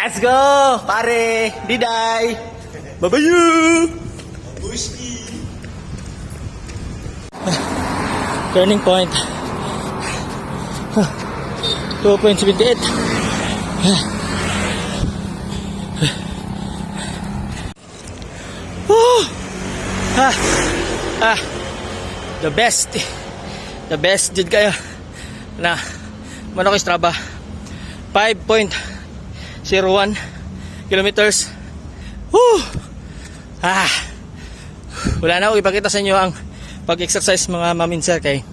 Let's go, pare, Diday. Babayu. Turning point. 2.78. The best. The best did kayo na mano ko Strava 5.01 kilometers. Wala na ako ipakita sa inyo ang pag-exercise mga maminser kay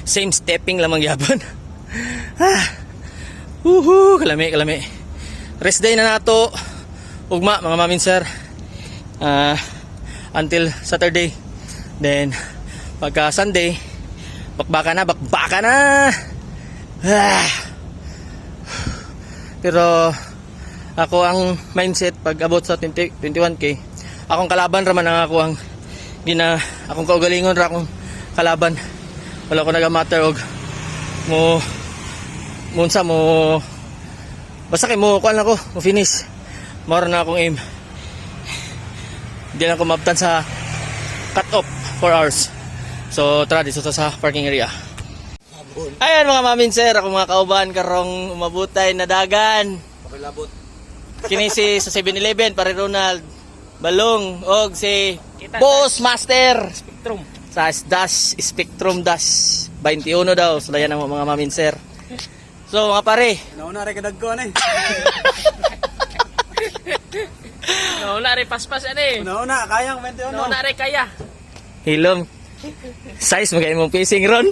same stepping lamang yapon. Kalami. Rest day na nato ugma mga maminser until Saturday. Then pagka Sunday bakbaka na. Pero ako ang mindset pag abot sa 21k, akong kalaban raman ang ako ang akong kaugalingon ra akong kalaban. Wala ko nagamatter og mo basta kay mo kuan ako mo finish moro na akong aim. Hindi na ako mabtan sa cut off 4 hours. So tara dito sa parking area. Ayan mga maminser, ako mga kauban karong umabutay na dagan. Pakilabot. Kini si sa 7-Eleven pare Ronald Balong og si Boss Master Spectrum. sa Dash Spectrum Dash 21 daw. Sulayan ang mga maminser. So mga pare, Nauna rin kadagkuhan eh. Nauna rin paspas ano eh. Nauna, kayang 21. Nauna rin kaya. hilom size magay mong pacing ron.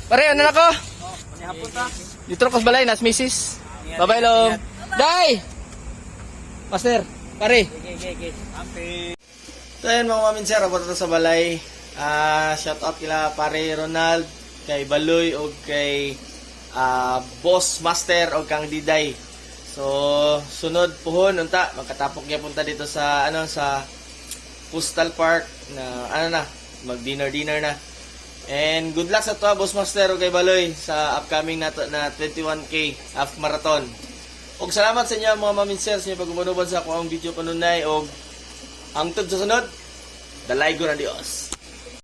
Pare, ano na ko? Panihapon ta. Dito ko sa balay, nas misis. Bye-bye long. Day! Master, pare. Ampe. So ayan mga maminser, abot na sa balay. Shout out kila pare Ronald, kay Baloy o kay Boss Master o kang Diday. So sunod puhon unta magkatapok niya punta dito sa sa Postal Park na mag-dinner na. And good luck sa to Boss Master o kay Baloy sa upcoming na 21k half marathon. Og salamat sa inyo mga maminser sa inyo pag-umanuban sa ako ang video kanunay og hangtod sa sunod. Dalay ko na Dios.